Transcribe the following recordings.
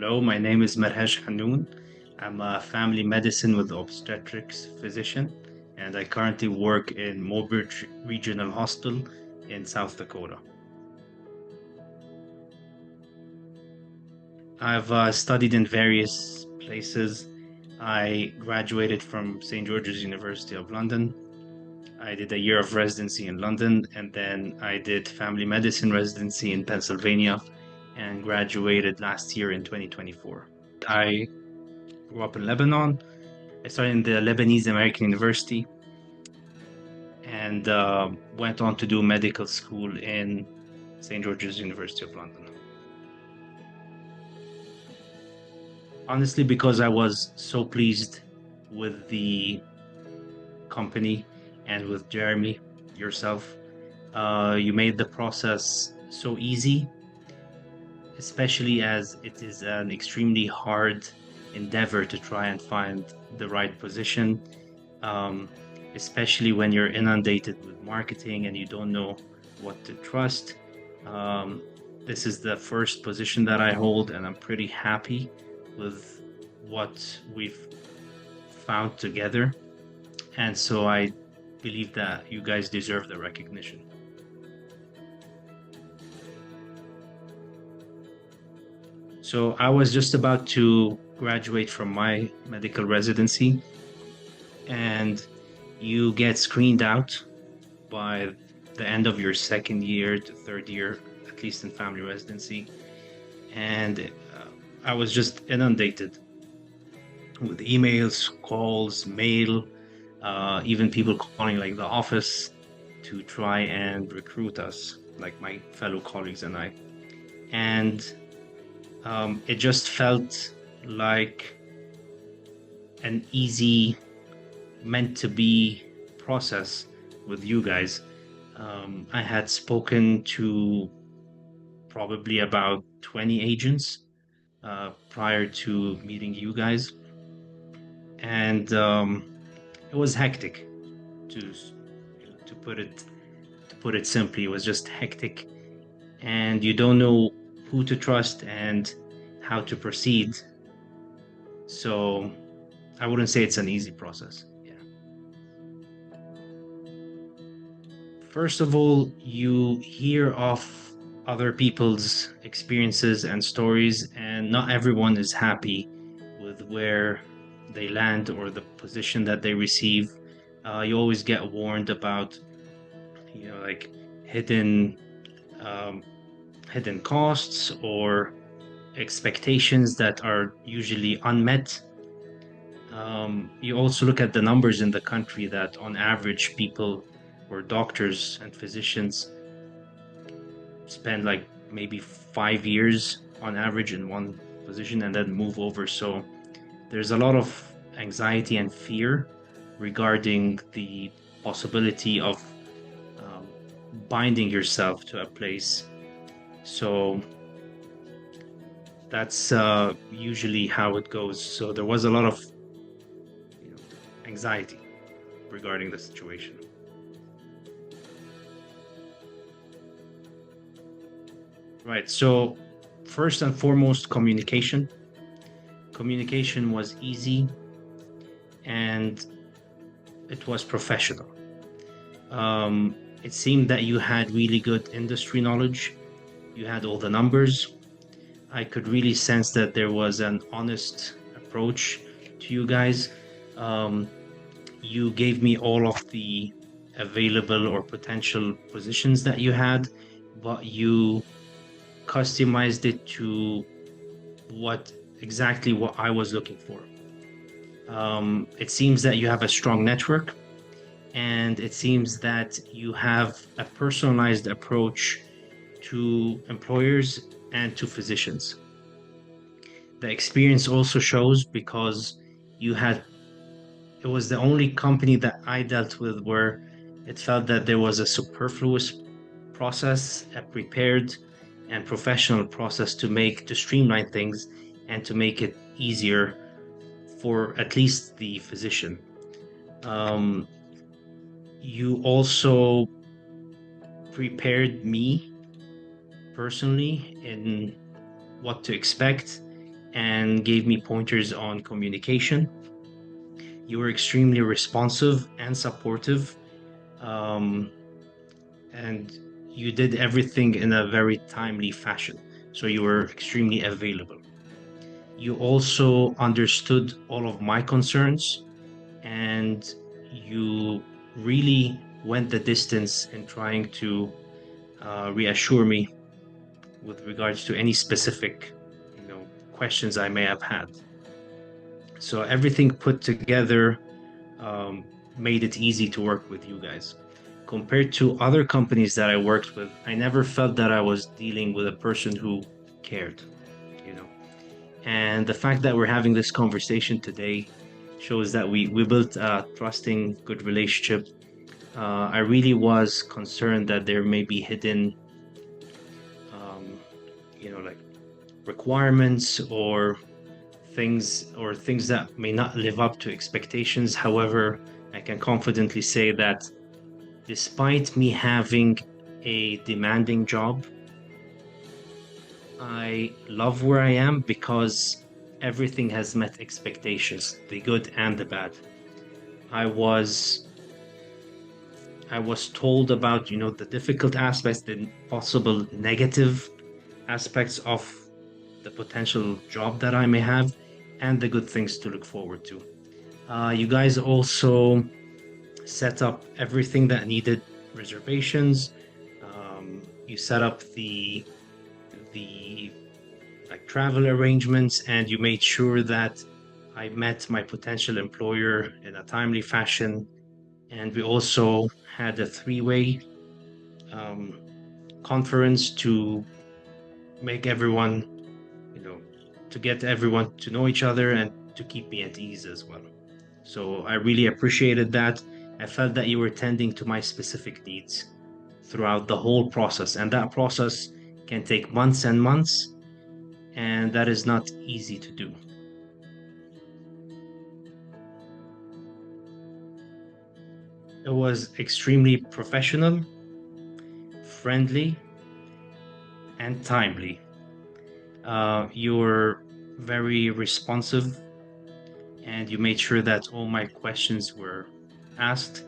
Hello, my name is Merhej Hannun. I'm a family medicine with obstetrics physician, and I currently work in Mobridge Regional Hospital in South Dakota. I've studied in various places. I graduated from St. George's University of London. I did a year of residency in London, and then I did family medicine residency in Pennsylvania and graduated last year in 2024. I grew up in Lebanon. I started in the Lebanese American University and went on to do medical school in St. George's University of London. Honestly, because I was so pleased with the company and with Jeremy, yourself, you made the process so easy, especially as it is an extremely hard endeavor to try and find the right position, um, especially when you're inundated with marketing and you don't know what to trust. Um, this is the first position that I hold, and I'm pretty happy with what we've found together. And so I believe that you guys deserve the recognition. So I was just about to graduate from my medical residency, and you get screened out by the end of your second year to third year, at least in family residency. And I was just inundated with emails, calls, mail, even people calling like the office to try and recruit us, like my fellow colleagues and I. And it just felt like an easy, meant to be process with you guys. I had spoken to probably about 20 agents prior to meeting you guys, and it was hectic to put it simply. It was just hectic, and you don't know who to trust and how to proceed. So I wouldn't say it's an easy process. Yeah. First of all, you hear of other people's experiences and stories, and not everyone is happy with where they land or the position that they receive. You always get warned about, like hidden um, hidden costs or expectations that are usually unmet. You also look at the numbers in the country that on average people or doctors and physicians spend like maybe 5 years on average in one position and then move over. So there's a lot of anxiety and fear regarding the possibility of um, binding yourself to a place. So that's usually how it goes. So there was a lot of anxiety regarding the situation. Right. So first and foremost, communication. Communication was easy and it was professional. It seemed that you had really good industry knowledge. You had all the numbers. I could really sense that there was an honest approach to you guys. Um, you gave me all of the available or potential positions that you had, but you customized it to exactly what I was looking for. It seems that you have a strong network, and it seems that you have a personalized approach to employers and to physicians. The experience also shows because you had it was the only company that I dealt with where it felt that there was a superfluous process, a prepared and professional process to streamline things and to make it easier for at least the physician. Um, you also prepared me personally in what to expect and gave me pointers on communication. You were extremely responsive and supportive, um, and you did everything in a very timely fashion. So you were extremely available. You also understood all of my concerns, and you really went the distance in trying to reassure me with regards to any specific, questions I may have had. So everything put together um, made it easy to work with you guys. Compared to other companies that I worked with, I never felt that I was dealing with a person who cared, you know. And the fact that we're having this conversation today shows that we built a trusting, good relationship. I really was concerned that there may be hidden, um, like requirements or things that may not live up to expectations. However, I can confidently say that despite me having a demanding job, I love where I am because everything has met expectations, the good and the bad. I was I was told about, the difficult aspects, the possible negative aspects of the potential job that I may have, and the good things to look forward to. You guys also set up everything that needed reservations. You set up the like travel arrangements, and you made sure that I met my potential employer in a timely fashion. And we also had a three-way um, conference to make everyone, you know, to get everyone to know each other and to keep me at ease as well. So I really appreciated that. I felt that you were tending to my specific needs throughout the whole process, and that process can take months and months, and that is not easy to do. It was extremely professional, friendly, and timely. You were very responsive, and you made sure that all my questions were asked.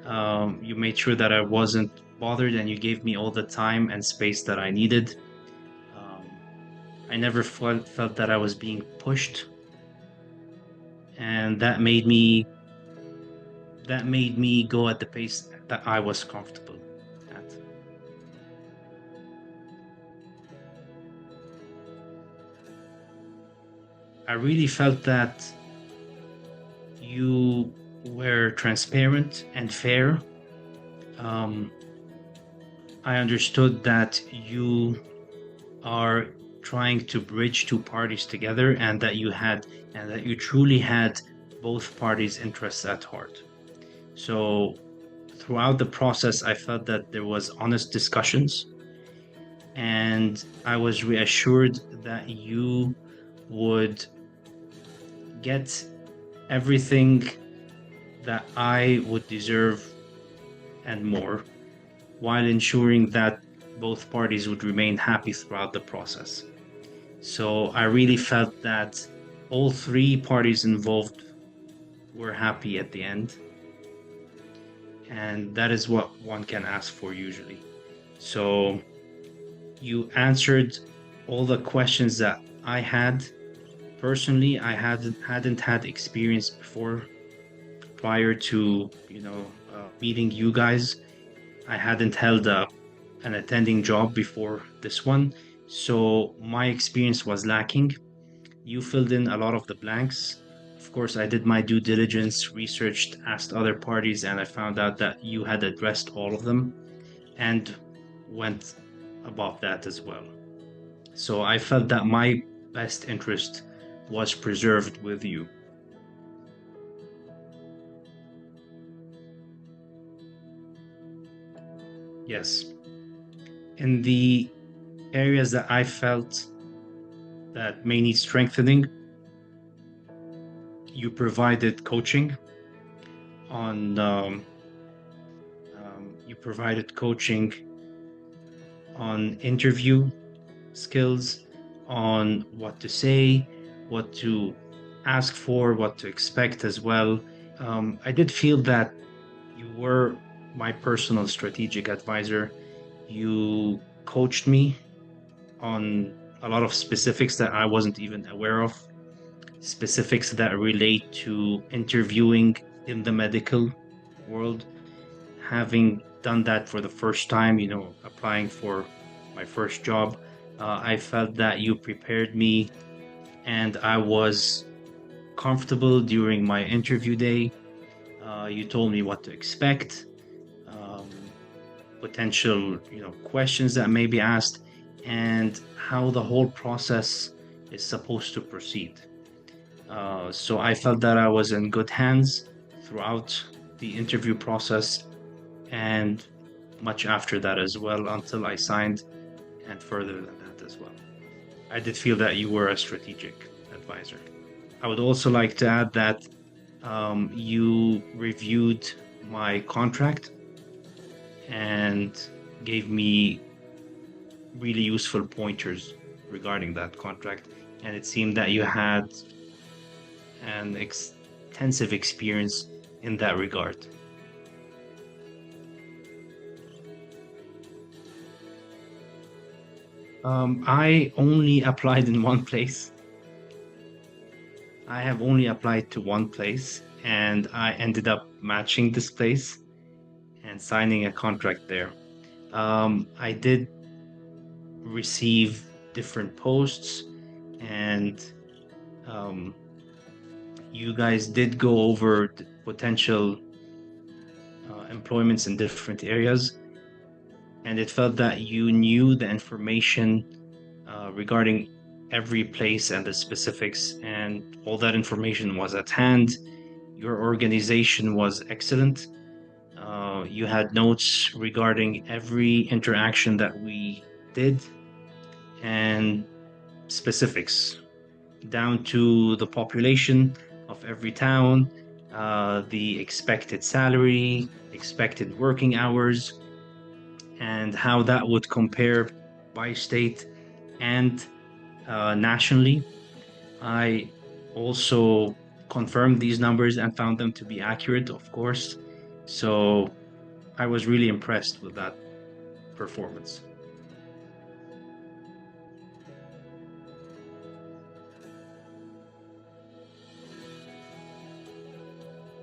You made sure that I wasn't bothered, and you gave me all the time and space that I needed. Um, I never felt that I was being pushed, and that made me go at the pace that I was comfortable at. I really felt that you were transparent and fair. Um, I understood that you are trying to bridge two parties together, and that you truly had both parties' interests at heart. So throughout the process, I felt that there was honest discussions, and I was reassured that you would get everything that I would deserve and more, while ensuring that both parties would remain happy throughout the process. So I really felt that all three parties involved were happy at the end, and that is what one can ask for usually. So you answered all the questions that I had. Personally, I hadn't had experience before prior to meeting you guys. I hadn't held an attending job before this one, so my experience was lacking. You filled in a lot of the blanks. Of course, I did my due diligence, researched, asked other parties, and I found out that you had addressed all of them and went above that as well. So I felt that my best interest was preserved with you. Yes. In the areas that I felt that may need strengthening, you provided coaching on you provided coaching on interview skills, on what to say, what to ask for, what to expect as well. I did feel that you were my personal strategic advisor. You coached me on a lot of specifics that I wasn't even aware of, specifics that relate to interviewing in the medical world. Having done that for the first time, applying for my first job, I felt that you prepared me and I was comfortable during my interview day. You told me what to expect, um, potential, questions that may be asked, and how the whole process is supposed to proceed. So I felt that I was in good hands throughout the interview process and much after that as well, until I signed, and further than that as well. I did feel that you were a strategic advisor. I would also like to add that you reviewed my contract and gave me really useful pointers regarding that contract. And it seemed that you had an extensive experience in that regard. I only applied in one place. I have only applied to one place, and I ended up matching this place and signing a contract there. I did receive different posts, and um, you guys did go over the potential employments in different areas, and it felt that you knew the information regarding every place and the specifics, and all that information was at hand. Your organization was excellent. You had notes regarding every interaction that we did and specifics down to the population of every town, the expected salary, expected working hours, and how that would compare by state and nationally. I also confirmed these numbers and found them to be accurate, of course. So I was really impressed with that performance.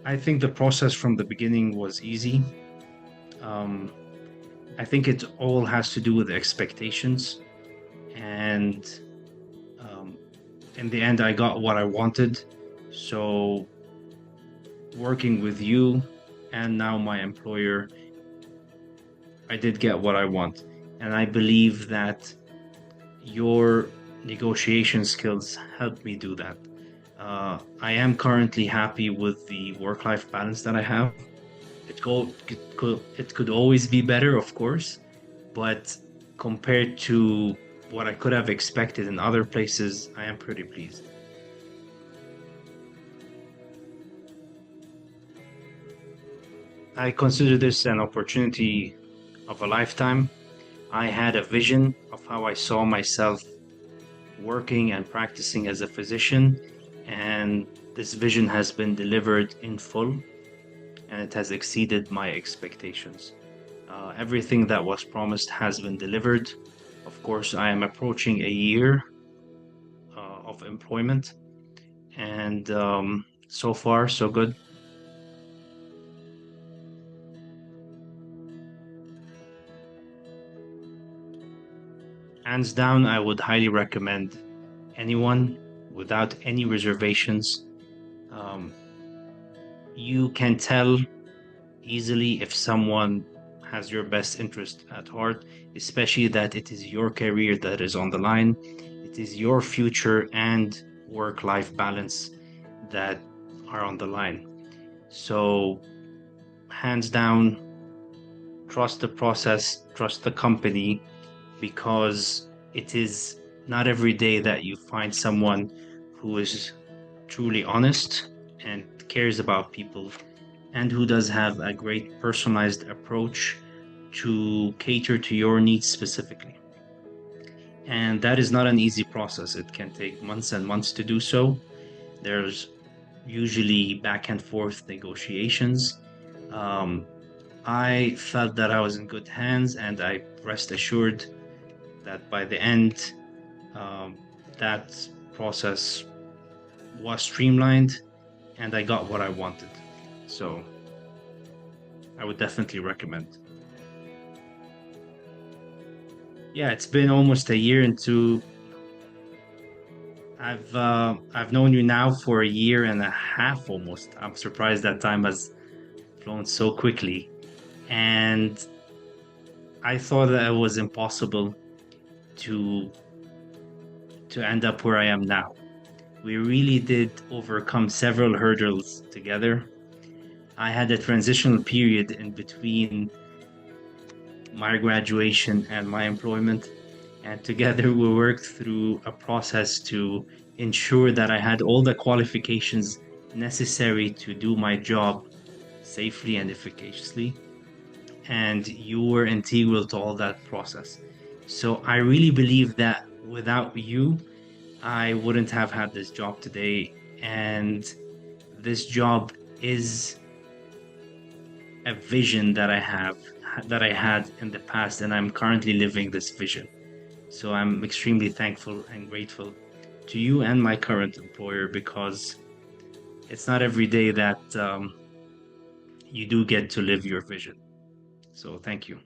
I think the process from the beginning was easy. Um, I think it all has to do with expectations. And um, in the end, I got what I wanted. So working with you and now my employer, I did get what I want. And I believe that your negotiation skills helped me do that. I am currently happy with the work-life balance that I have. It could always be better, of course, but compared to what I could have expected in other places, I am pretty pleased. I consider this an opportunity of a lifetime. I had a vision of how I saw myself working and practicing as a physician, and this vision has been delivered in full, and it has exceeded my expectations. Everything that was promised has been delivered. Of course, I am approaching a year of employment, and so far, so good. Hands down, I would highly recommend anyone without any reservations. Um, you can tell easily if someone has your best interest at heart, especially that it is your career that is on the line. It is your future and work-life balance that are on the line. So, hands down, trust the process, trust the company, because it is not every day that you find someone who is truly honest and cares about people, and who does have a great personalized approach to cater to your needs specifically. And that is not an easy process. It can take months and months to do so. There's usually back and forth negotiations. Um, I felt that I was in good hands, and I rest assured that by the end, um, that process was streamlined and I got what I wanted. So I would definitely recommend. Yeah, it's been almost a year into I've known you now for a year and a half almost. I'm surprised that time has flown so quickly. And I thought that it was impossible to end up where I am now. We really did overcome several hurdles together. I had a transitional period in between my graduation and my employment, and together we worked through a process to ensure that I had all the qualifications necessary to do my job safely and efficaciously. And you were integral to all that process. So I really believe that without you, I wouldn't have had this job today. And this job is a vision that I had in the past, and I'm currently living this vision. So I'm extremely thankful and grateful to you and my current employer, because it's not every day that you do get to live your vision. So thank you.